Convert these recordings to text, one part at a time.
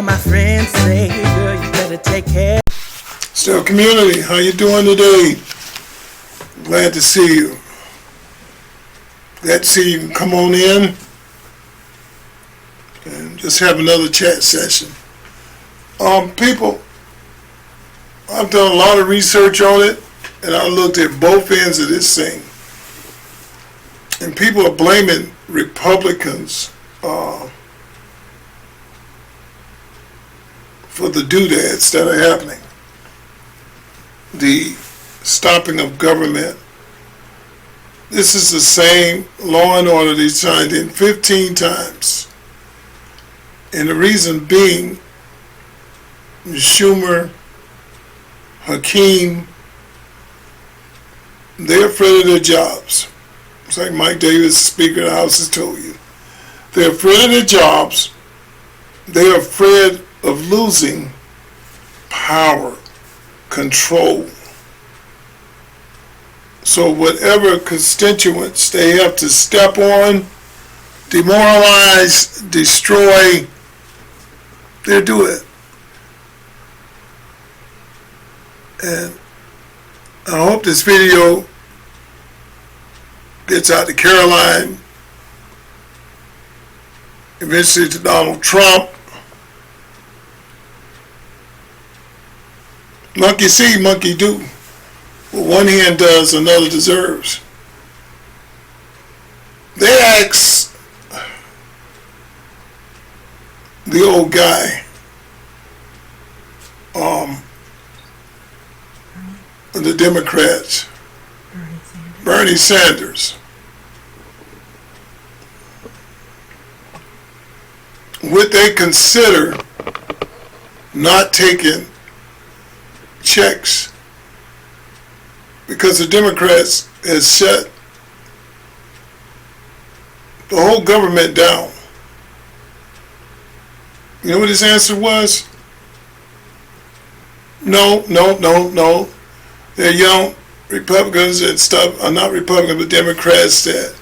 my friends say, girl, you better take care. Still community, how you doing today? Glad to see you. Glad to see you can come on in and just have another chat session. People, I've done a lot of research on it, and I looked at both ends of this thing. And people are blaming Republicans for the doodads that are happening. The stopping of government. This is the same law and order they signed in 15 times. And the reason being, Schumer, Hakeem, they're afraid of their jobs. It's like Mike Davis, Speaker of the House, has told you. They're afraid of their jobs. They're afraid of losing power, control. So whatever constituents they have to step on, demoralize, destroy, they'll do it. And I hope this video gets out to Caroline, eventually to Donald Trump. Monkey see, monkey do. What one hand does, another deserves. They asked the old guy, the Democrats, Bernie Sanders, would they consider not taking checks because the Democrats has shut the whole government down? You know what his answer was? No. They're young Republicans and stuff, are not Republicans, but Democrats that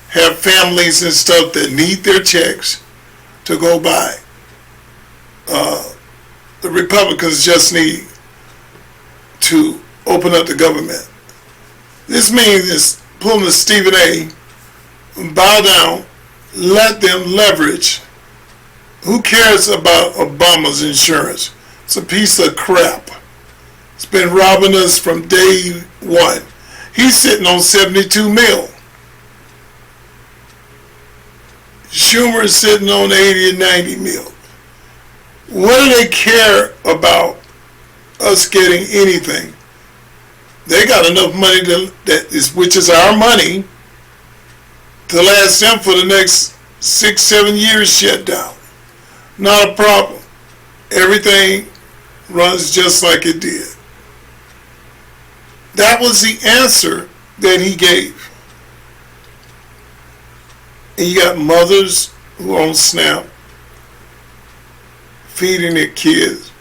have families and stuff that need their checks to go by. The Republicans just need to open up the government. This means it's pulling the Stephen A, bow down, let them leverage. Who cares about Obama's insurance? It's a piece of crap. It's been robbing us from day one. He's sitting on 72 mil. Schumer is sitting on 80 and 90 mil. What do they care about us getting anything? They got enough money which is our money, to last them for the next 6-7 years shut down. Not a problem. Everything runs just like it did. That was the answer that he gave. And you got mothers who are on SNAP feeding their kids.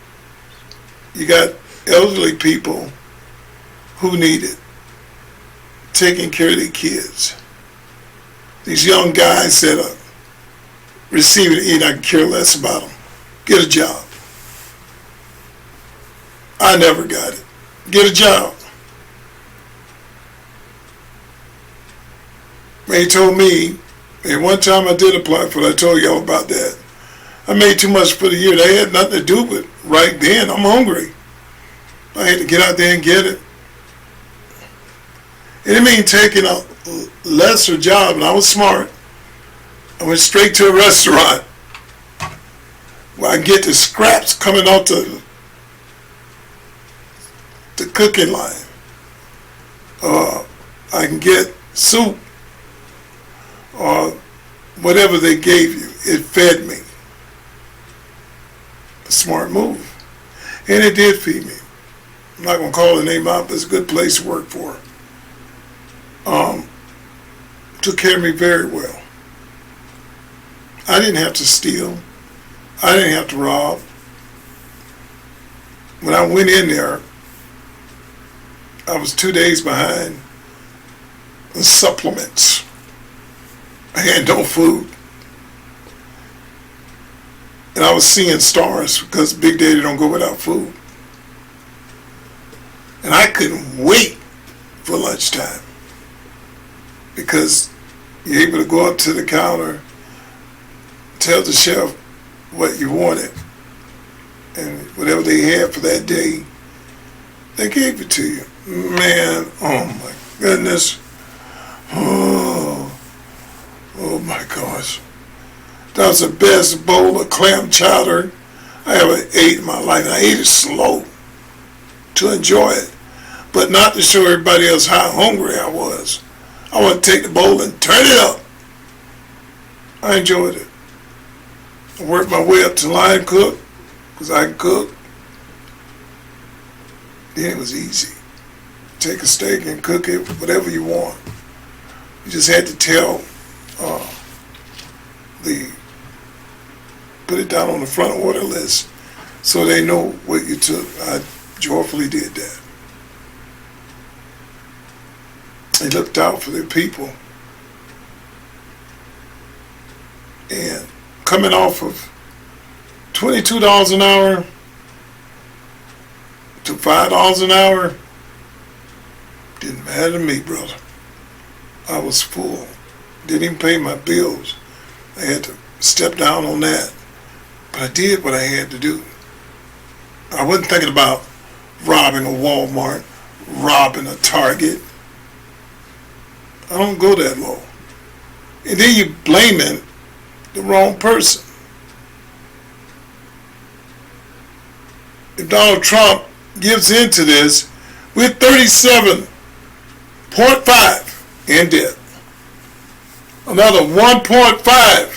You got elderly people who need it, taking care of their kids. These young guys that are receiving it, I can care less about them. Get a job. I never got it. Get a job. They told me, and one time I did apply for it, I told y'all about that. I made too much for the year. They had nothing to do with it right then. I'm hungry. I had to get out there and get it. It didn't mean taking a lesser job, and I was smart. I went straight to a restaurant where I get the scraps coming off the cooking line. I can get soup or whatever they gave you. It fed me. A smart move. And it did feed me. I'm not going to call the name out, but it's a good place to work for. Took care of me very well. I didn't have to steal. I didn't have to rob. When I went in there, I was 2 days behind on supplements. I had no food. and I was seeing stars because Big Daddy don't go without food. And I couldn't wait for lunchtime because you're able to go up to the counter, tell the chef what you wanted, and whatever they had for that day, they gave it to you. Man, oh my goodness. Oh my gosh. That was the best bowl of clam chowder I ever ate in my life. I ate it slow to enjoy it, but not to show everybody else how hungry I was. I want to take the bowl and turn it up. I enjoyed it. I worked my way up to line cook, because I can cook. Then it was easy. Take a steak and cook it whatever you want. You just had to tell put it down on the front order list so they know what you took. I joyfully did that. They looked out for their people. And coming off of $22 an hour to $5 an hour, didn't matter to me, brother. I was full. Didn't even pay my bills. I had to step down on that. But I did what I had to do. I wasn't thinking about robbing a Walmart, robbing a Target. I don't go that low. And then you're blaming the wrong person. If Donald Trump gives into this, we're 37.5 in debt. Another 1.5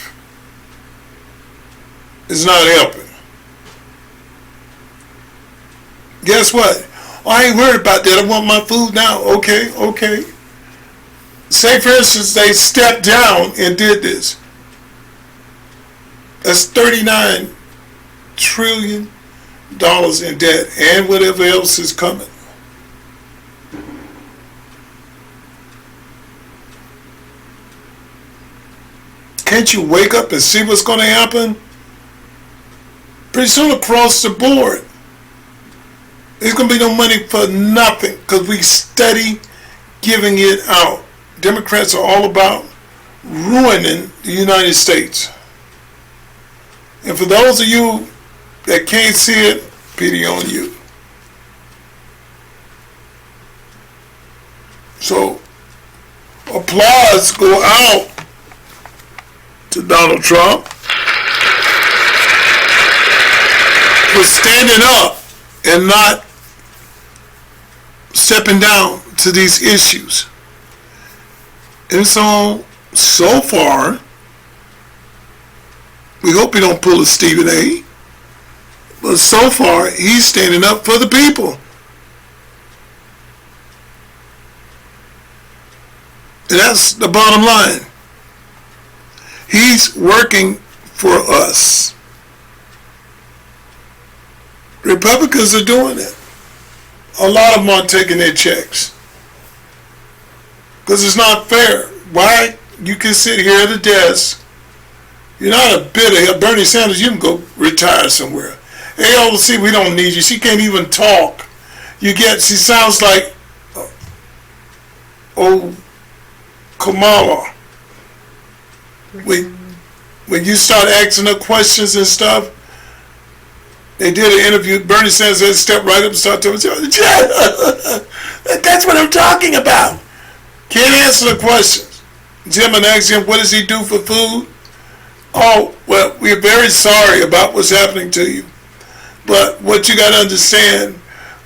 is not helping. Guess what? I ain't worried about that. I want my food now. Okay. Say, for instance, they stepped down and did this. That's $39 trillion in debt and whatever else is coming. Can't you wake up and see what's going to happen? Pretty soon across the board, there's going to be no money for nothing because we steady giving it out. Democrats are all about ruining the United States. And for those of you that can't see it, pity on you. So, applause go out to Donald Trump for standing up and not stepping down to these issues. And so far, we hope he don't pull a Stephen A. But so far, he's standing up for the people. And that's the bottom line. He's working for us. Republicans are doing it. A lot of them are taking their checks. Because it's not fair. Why? You can sit here at a desk. You're not a bit of Bernie Sanders. You can go retire somewhere. AOC, we don't need you. She can't even talk. She sounds like old Kamala. When you start asking her questions and stuff, they did an interview. Bernie Sanders had to step right up and start telling me, that's what I'm talking about. Can't answer the questions. Jim and asked him, what does he do for food? Oh, well, we're very sorry about what's happening to you. But what you got to understand,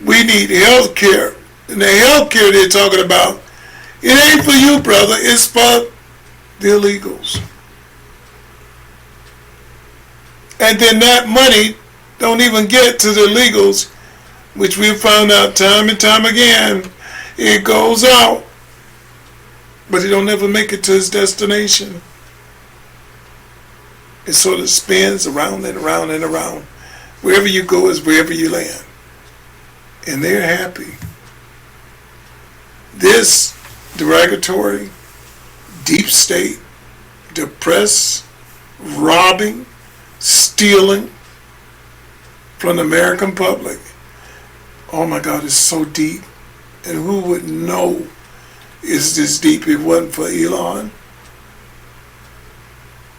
we need health care. And the health care they're talking about, it ain't for you, brother. It's for the illegals. And then that money don't even get to the illegals, which we've found out time and time again. It goes out, but it don't ever make it to its destination. It sort of spins around and around and around. Wherever you go is wherever you land. And they're happy. This derogatory, deep state, depressed, robbing, stealing from the American public. Oh my God, it's so deep. And who would know it's this deep if it wasn't for Elon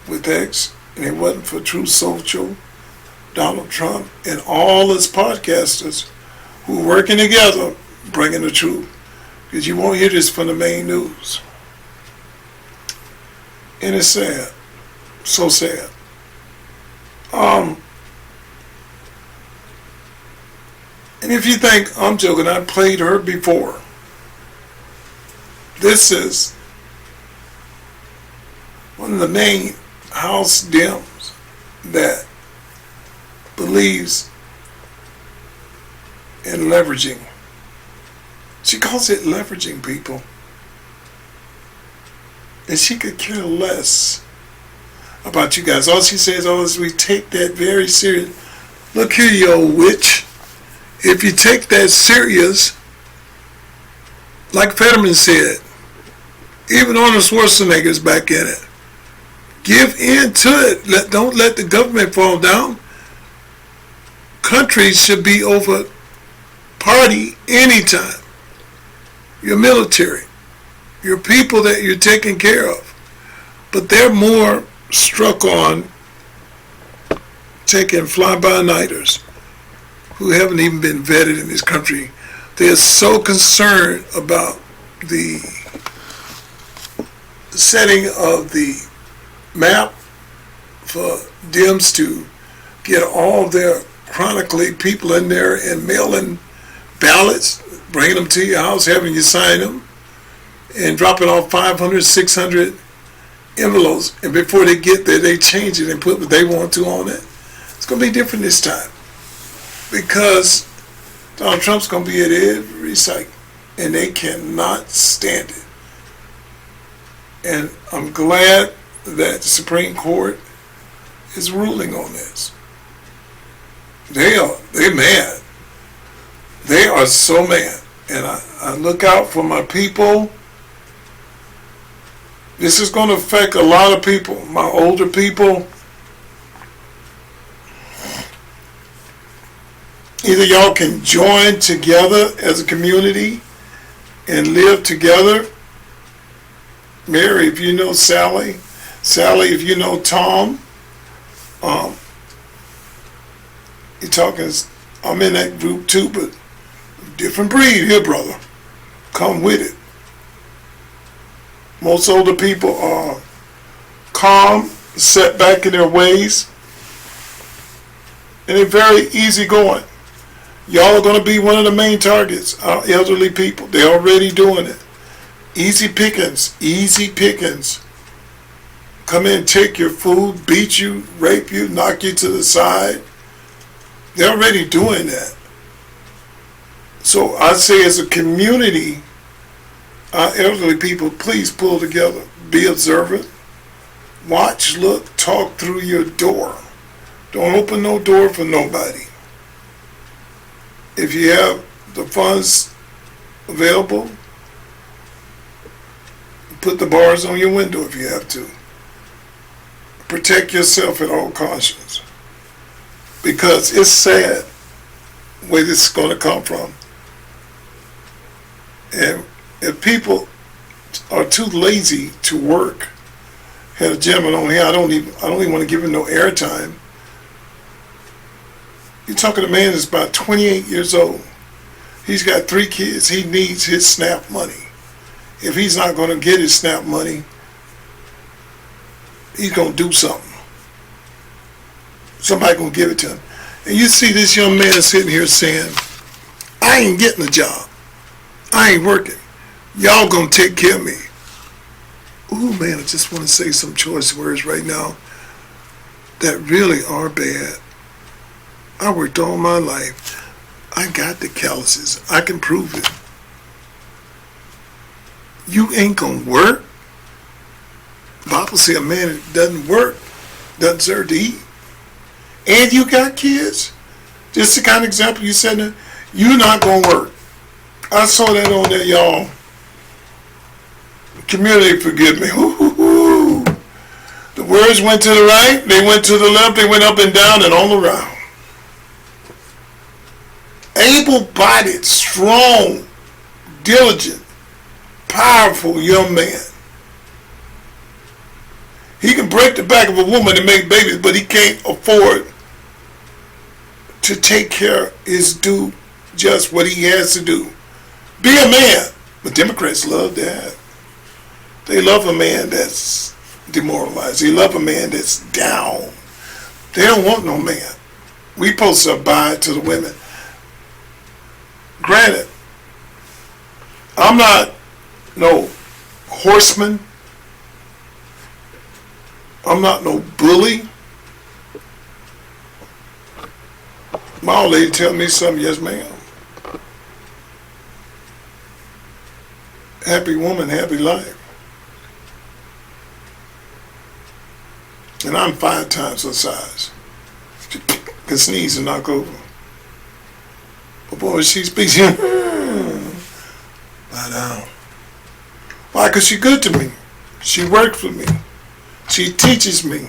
with X, and it wasn't for True Social, Donald Trump, and all his podcasters who are working together bringing the truth. Because you won't hear this from the main news. And it's sad. So sad. And if you think I'm joking, I played her before. This is one of the main House Dems that believes in leveraging. She calls it leveraging, people. And she could care less about you guys. All she says, is we take that very serious. Look here, you old witch. If you take that serious, like Fetterman said, even Arnold Schwarzenegger's back in it. Give in to it. Don't let the government fall down. Countries should be over party anytime. Your military, your people that you're taking care of. But they're more struck on taking fly-by-nighters who haven't even been vetted in this country. They're so concerned about the setting of the map for Dems to get all their chronically people in there and mailing ballots, bringing them to your house, having you sign them, and dropping off 500, 600 envelopes. And before they get there, they change it and put what they want to on it. It's going to be different this time because Donald Trump's going to be at every site, and they cannot stand it. And I'm glad that the Supreme Court is ruling on this. They're mad. They are so mad. And I look out for my people. This is going to affect a lot of people, my older people. Either y'all can join together as a community and live together. Mary, if you know Sally. Sally, if you know Tom. You're talking, I'm in that group too, but different breed here, brother. Come with it. Most older people are calm, set back in their ways, and they're very easygoing. Y'all are going to be one of the main targets, our elderly people. They're already doing it. Easy pickings, easy pickings. Come in, take your food, beat you, rape you, knock you to the side. They're already doing that. So I say as a community, our elderly people, please pull together. Be observant. Watch, look, talk through your door. Don't open no door for nobody. If you have the funds available, put the bars on your window if you have to. Protect yourself at all costs. Because it's sad where this is going to come from. And if people are too lazy to work, had a gentleman on here, I don't even want to give him no airtime. You're talking to a man that's about 28 years old. He's got 3 kids. He needs his SNAP money. If he's not going to get his SNAP money, he's going to do something. Somebody going to give it to him. And you see this young man sitting here saying, I ain't getting a job. I ain't working. Y'all going to take care of me. Ooh, man, I just want to say some choice words right now that really are bad. I worked all my life. I got the calluses. I can prove it. You ain't going to work? The Bible says a man that doesn't work doesn't deserve to eat. And you got kids? Just the kind of example you said, you're not going to work. I saw that on there, y'all. Community, forgive me. The Words went to the right, they went to the left, they went up and down and all around. Able-bodied, strong, diligent, powerful young man. He can break the back of a woman and make babies, but he can't afford to take care of his due, just what he has to do. Be a man. But Democrats love that. They love a man that's demoralized. They love a man that's down. They don't want no man. We supposed to abide to the women. Granted, I'm not no horseman. I'm not no bully. My old lady tell me something, yes ma'am. Happy woman, happy life. And I'm 5 times her size. She can sneeze and knock over. But boy, she speaks, lie down. Why? Because she's good to me. She works for me. She teaches me.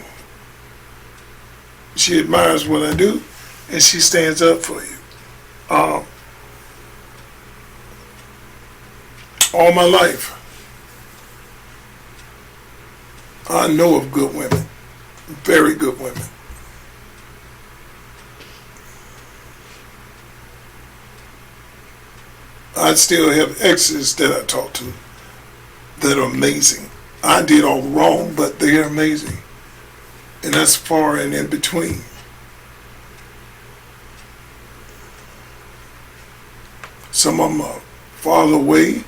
She admires what I do, and she stands up for you. All my life, I know of good women, very good women. I still have exes that I talk to that are amazing. I did all wrong, but they are amazing. And that's far and in between. Some of them are farther away,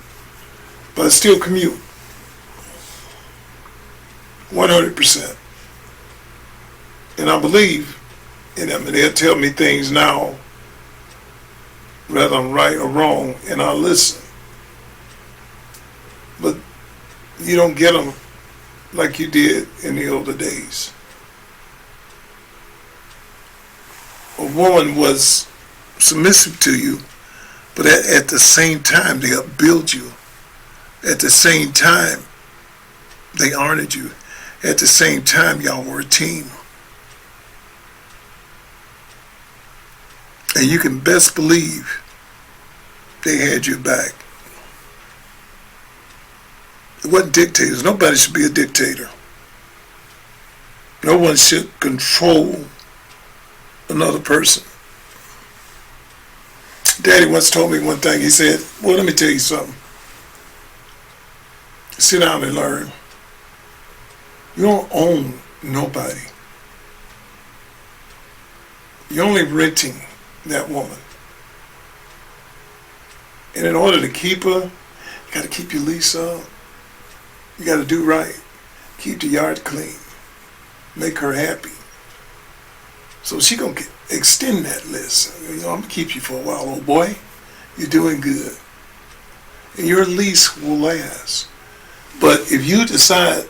but I still commute. 100%. And I believe in them, and they'll tell me things now, whether I'm right or wrong, and I'll listen. But you don't get them like you did in the older days. A woman was submissive to you, but at the same time, they upbuild you. At the same time, they honored you. At the same time, y'all were a team. And you can best believe they had your back. It wasn't dictators. Nobody should be a dictator. No one should control another person. Daddy once told me one thing. He said, well, let me tell you something. Sit down and learn. You don't own nobody. You're only renting that woman. And in order to keep her, you got to keep your lease up. You got to do right. Keep the yard clean. Make her happy. So she going to extend that list. You know, I'm going to keep you for a while, old boy. You're doing good. And your lease will last. But if you decide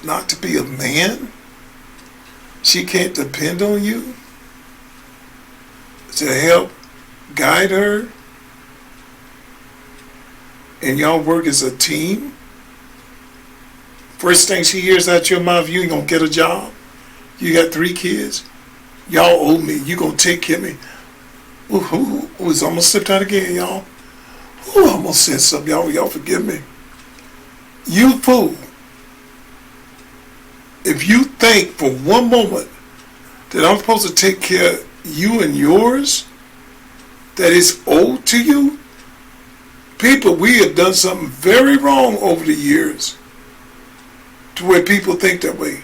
not to be a man, she can't depend on you to help guide her, and y'all work as a team. First thing she hears out your mouth, you ain't gonna get a job. You got 3 kids. Y'all owe me. You gonna take care of me. Ooh, it's almost slipped out again, y'all. Ooh, I almost said something, y'all. Y'all forgive me. You fool. If you think for one moment that I'm supposed to take care of you and yours, that is owed to you, people, we have done something very wrong over the years to where people think that way.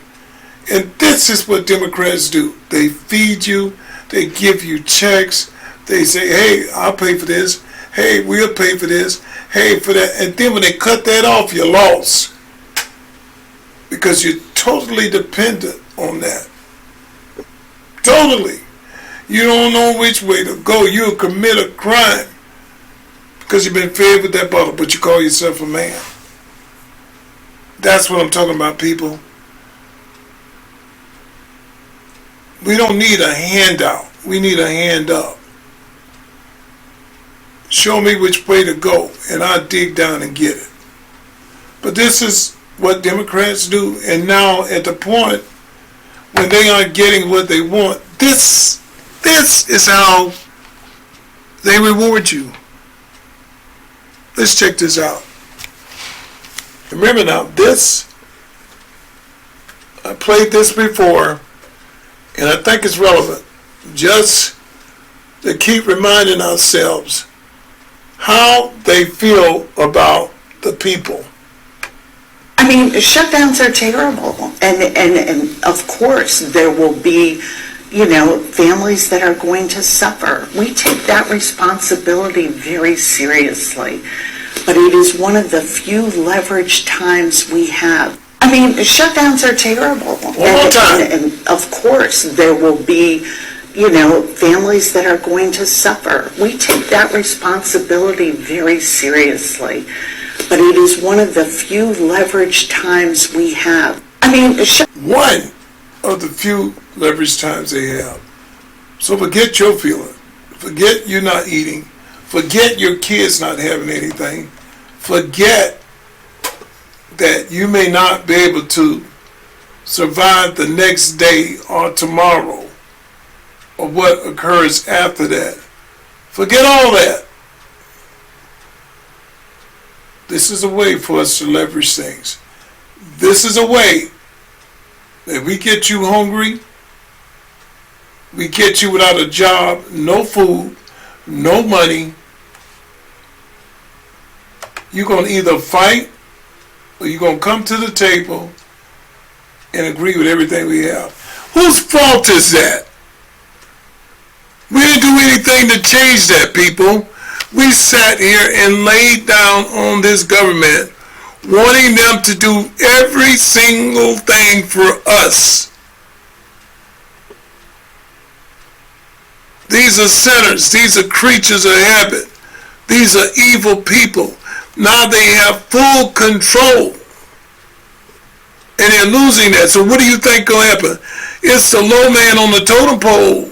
And this is what Democrats do. They feed you, they give you checks, they say, hey, I'll pay for this, hey, we'll pay for this, hey, for that. And then when they cut that off, you're lost. Because you're totally dependent on that. Totally. You don't know which way to go. You'll commit a crime because you've been fed with that bottle, but you call yourself a man. That's what I'm talking about, people. We don't need a handout. We need a hand up. Show me which way to go, and I'll dig down and get it. But this is what Democrats do, and now at the point when they aren't getting what they want, this is how they reward you. Let's check this out. Remember now, I played this before, and I think it's relevant, just to keep reminding ourselves how they feel about the people. I mean, shutdowns are terrible, and of course there will be, families that are going to suffer. We take that responsibility very seriously, but it is one of the few leveraged times we have. I mean, shutdowns are terrible. One more time. And of course there will be, families that are going to suffer. We take that responsibility very seriously, but it is one of the few leveraged times we have. I mean, one of the few leveraged times they have. So forget your feeling. Forget you not eating. Forget your kids not having anything. Forget that you may not be able to survive the next day or tomorrow or what occurs after that. Forget all that. This is a way for us to leverage things. This is a way that we get you hungry, we get you without a job, no food, no money. You're going to either fight or you're going to come to the table and agree with everything we have. Whose fault is that? We didn't do anything to change that, people. We sat here and laid down on this government, wanting them to do every single thing for us. These are sinners. These are creatures of habit. These are evil people. Now they have full control. And they're losing that. So what do you think will happen? It's the low man on the totem pole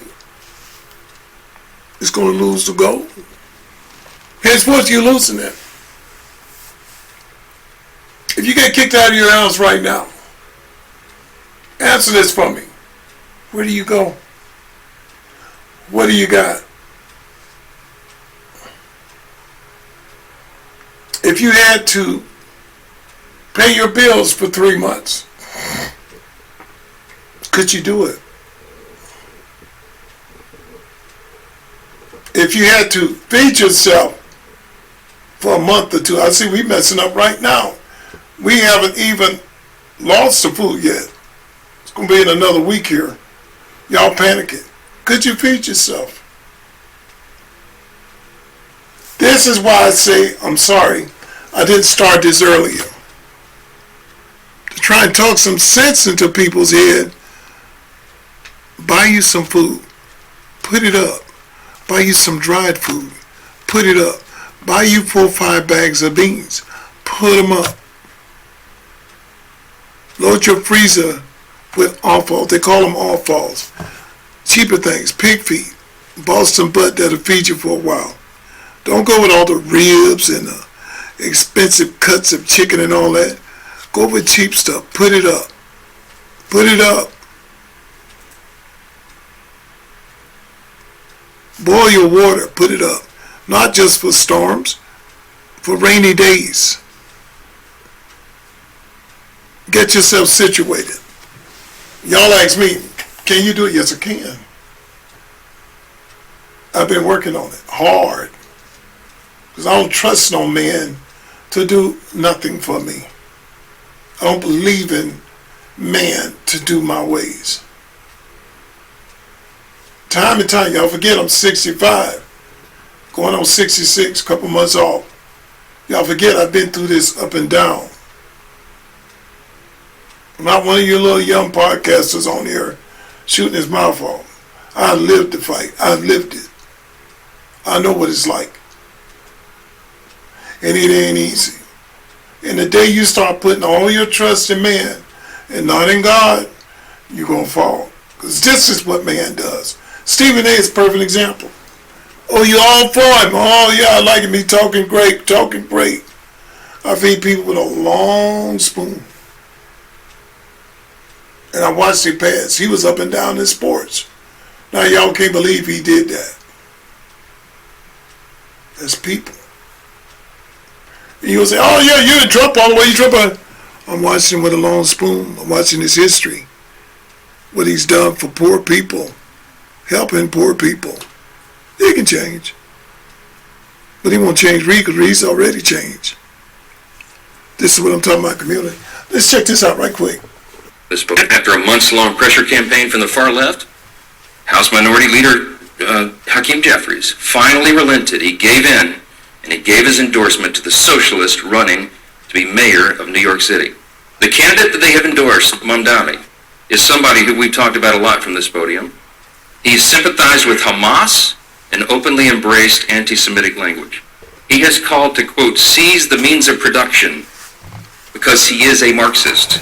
is going to lose the gold. Henceforth, you're losing it. If you get kicked out of your house right now, answer this for me. Where do you go? What do you got? If you had to pay your bills for 3 months, could you do it? If you had to feed yourself for a month or two, I see we messing up right now. We haven't even lost the food yet. It's going to be in another week here. Y'all panicking. Could you feed yourself? This is why I say, I'm sorry, I didn't start this earlier. To try and talk some sense into people's head. Buy you some food. Put it up. Buy you some dried food. Put it up. Buy you 4 or 5 bags of beans. Put them up. Load your freezer with offals. They call them offals. Cheaper things. Pig feet. Boston butt that'll feed you for a while. Don't go with all the ribs and the expensive cuts of chicken and all that. Go with cheap stuff. Put it up. Put it up. Boil your water. Put it up. Not just for storms, for rainy days. Get yourself situated. Y'all ask me, can you do it? Yes, I can. I've been working on it hard. Because I don't trust no man to do nothing for me. I don't believe in man to do my ways. Time and time, y'all forget I'm 65. Going on 66, couple months off. Y'all forget I've been through this up and down. I'm not one of you little young podcasters on here shooting his mouth off. I lived the fight. I lived it. I know what it's like. And it ain't easy. And the day you start putting all your trust in man and not in God, you're going to fall. Because this is what man does. Stephen A. is a perfect example. Oh, you all for him. Oh, yeah, I like him. He talking great. I feed people with a long spoon. And I watched him pass. He was up and down in sports. Now y'all can't believe he did that. That's people. And you'll say, oh yeah, you're in Trump all the way, you Trump. I'm watching him with a long spoon. I'm watching his history. What he's done for poor people. Helping poor people. He can change. But he won't change Reed because Reed's already changed. This is what I'm talking about, community. Let's check this out right quick. After a months-long pressure campaign from the far left, House Minority Leader Hakeem Jeffries finally relented. He gave in, and he gave his endorsement to the socialist running to be mayor of New York City. The candidate that they have endorsed, Mamdani, is somebody who we've talked about a lot from this podium. He's sympathized with Hamas and openly embraced anti-Semitic language. He has called to, quote, seize the means of production because he is a Marxist.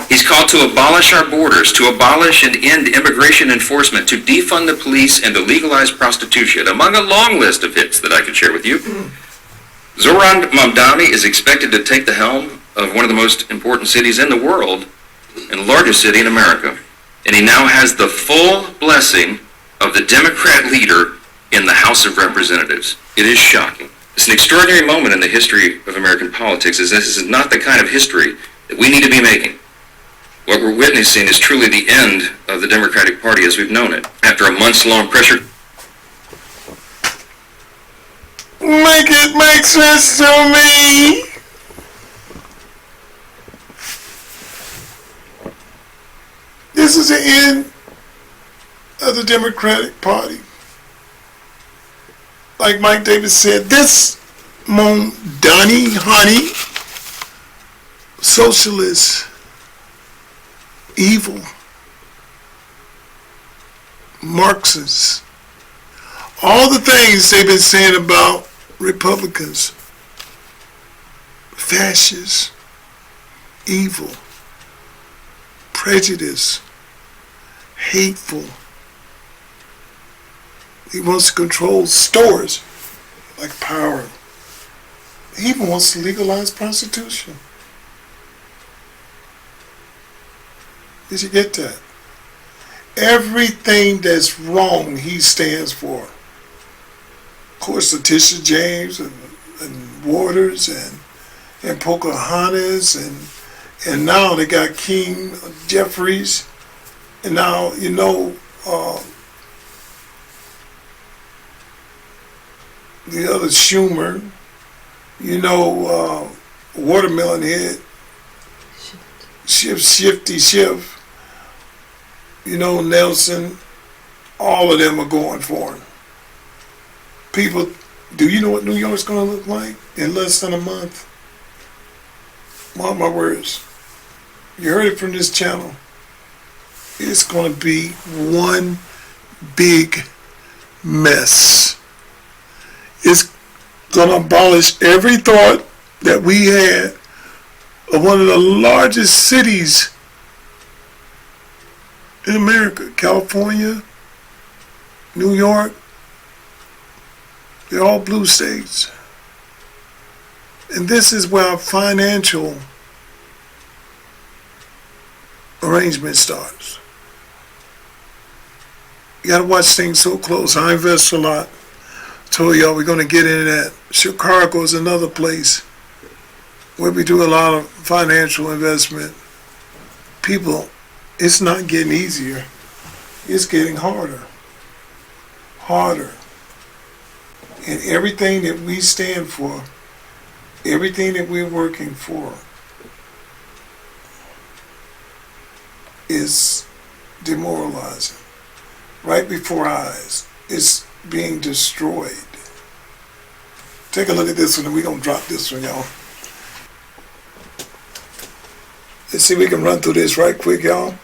He's called to abolish our borders, to abolish and end immigration enforcement, to defund the police and to legalize prostitution, among a long list of hits that I could share with you. Zoran Mamdani is expected to take the helm of one of the most important cities in the world and the largest city in America. And he now has the full blessing of the Democrat leader in the House of Representatives. It is shocking. It's an extraordinary moment in the history of American politics, as this is not the kind of history that we need to be making. What we're witnessing is truly the end of the Democratic Party as we've known it. After a months-long pressure... Make it make sense to me. This is the end of the Democratic Party. Like Mike Davis said, this Mamdani, honey, socialist, evil, Marxists, all the things they've been saying about Republicans, fascists, evil, prejudice, hateful. He wants to control stores like power. He even wants to legalize prostitution. Did you get that? Everything that's wrong, he stands for. Of course, Letitia James and Waters and Pocahontas and now they got King Jeffries, and now you know the other Schumer, you know Watermelon Head, Shifty Schiff, you know Nelson, all of them are going for him. People, do you know what New York's going to look like in less than a month? Mark my words. You heard it from this channel. It's going to be one big mess. It's going to abolish every thought that we had of one of the largest cities in America. California, New York, they're all blue states. And this is where our financial arrangement starts. You gotta watch things so close. I invest a lot. I told y'all we're gonna get into that. Chicago is another place where we do a lot of financial investment. People, it's not getting easier. It's getting harder. Harder. And everything that we stand for, everything that we're working for is demoralizing. Right before our eyes, it's being destroyed. Take a look at this one and we're going to drop this one, y'all. Let's see if we can run through this right quick, y'all.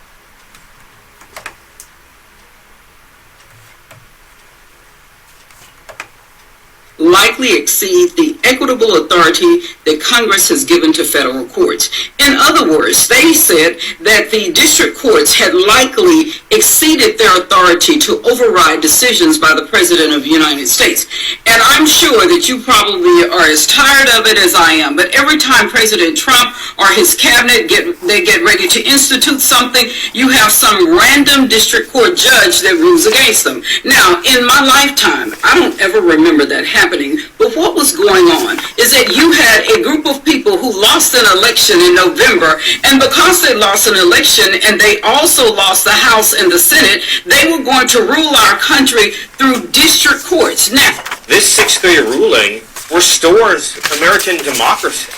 likely exceed the equitable authority that Congress has given to federal courts. In other words, they said that the district courts had likely exceeded their authority to override decisions by the President of the United States. And I'm sure that you probably are as tired of it as I am, but every time President Trump or his cabinet get ready to institute something, you have some random district court judge that rules against them. Now, in my lifetime, I don't ever remember that happening, but what was going on is that you had a group of people who lost an election in November, and because they lost an election and they also lost the House and the Senate, they were going to rule our country through district courts. Now, this 6-3 ruling restores American democracy.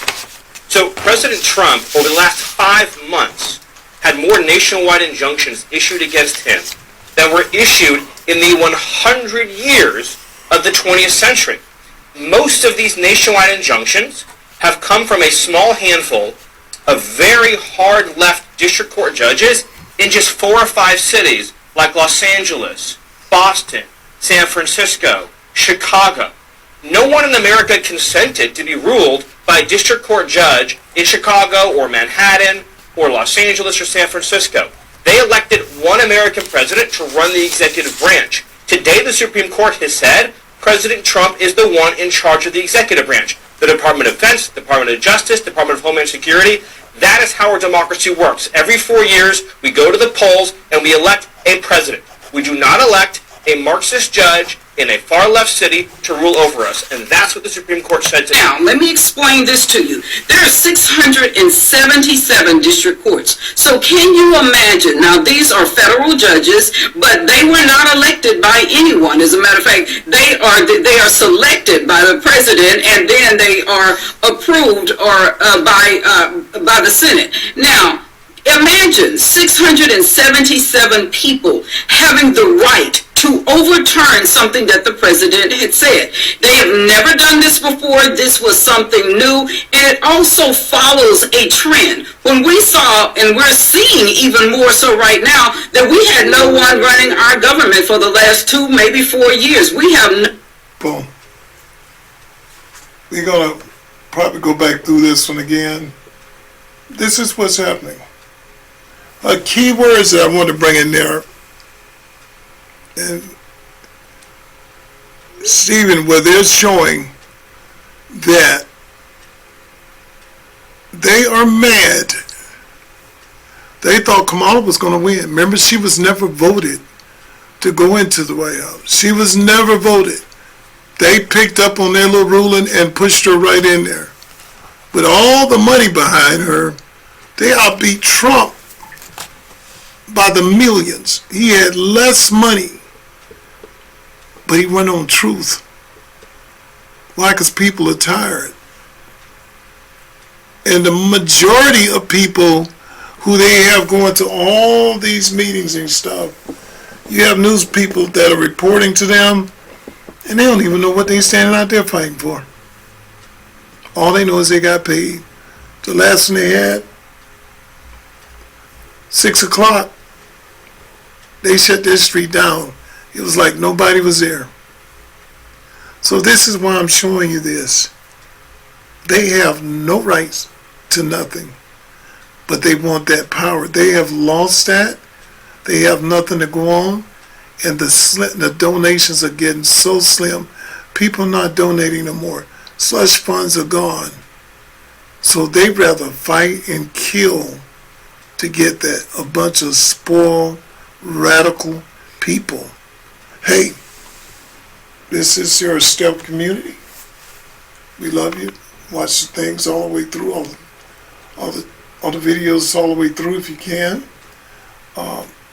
So President Trump, over the last 5 months, had more nationwide injunctions issued against him than were issued in the 100 years of the 20th century. Most of these nationwide injunctions have come from a small handful of very hard left district court judges in just 4 or 5 cities like Los Angeles, Boston, San Francisco, Chicago. No one in America consented to be ruled by a district court judge in Chicago or Manhattan or Los Angeles or San Francisco. They elected one American president to run the executive branch. Today, the Supreme Court has said President Trump is the one in charge of the executive branch. The Department of Defense, Department of Justice, Department of Homeland Security. That is how our democracy works. Every 4 years, we go to the polls and we elect a president. We do not elect a Marxist judge in a far-left city to rule over us. And that's what the Supreme Court said today. now, let me explain this to you. There are 677 district courts. So can you imagine? Now, these are federal judges, but they were not elected by anyone. As a matter of fact, they are selected by the president, and then they are approved or by the Senate. Now, imagine 677 people having the right to overturn something that the president had said. They have never done this before. This was something new, and it also follows a trend. When we saw, and we're seeing even more so right now, that we had no one running our government for the last 2, maybe 4 years. We have Boom. We're going to probably go back through this one again. This is what's happening. Key words that I want to bring in there. And Stephen, where they're showing that they are mad. They thought Kamala was going to win. Remember, she was never voted to go into the White House. She was never voted. They picked up on their little ruling and pushed her right in there. With all the money behind her, they outbeat Trump by the millions. He had less money, but he went on truth. Why? Because people are tired. And the majority of people who they have going to all these meetings and stuff, you have news people that are reporting to them, and they don't even know what they're standing out there fighting for. All they know is they got paid. The last one they had, 6 o'clock, they shut their street down. It was like nobody was there. So this is why I'm showing you this. They have no rights to nothing, but they want that power. They have lost that. They have nothing to go on, and the donations are getting so slim. People are not donating no more. Slush funds are gone. So they rather fight and kill to get that. A bunch of spoiled, radical people. Hey, this is your STEP community. We love you. Watch the things all the way through, all the videos all the way through if you can.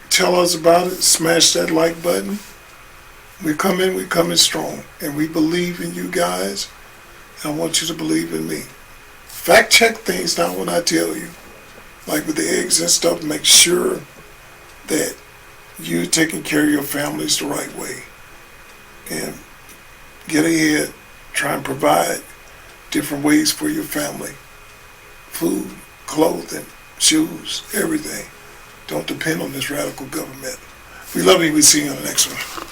Tell us about it. Smash that like button. We're coming strong. And we believe in you guys. And I want you to believe in me. Fact check things now when I tell you. Like with the eggs and stuff, make sure that you're taking care of your families the right way. And get ahead. Try and provide different ways for your family. Food, clothing, shoes, everything. Don't depend on this radical government. We love you. We see you on the next one.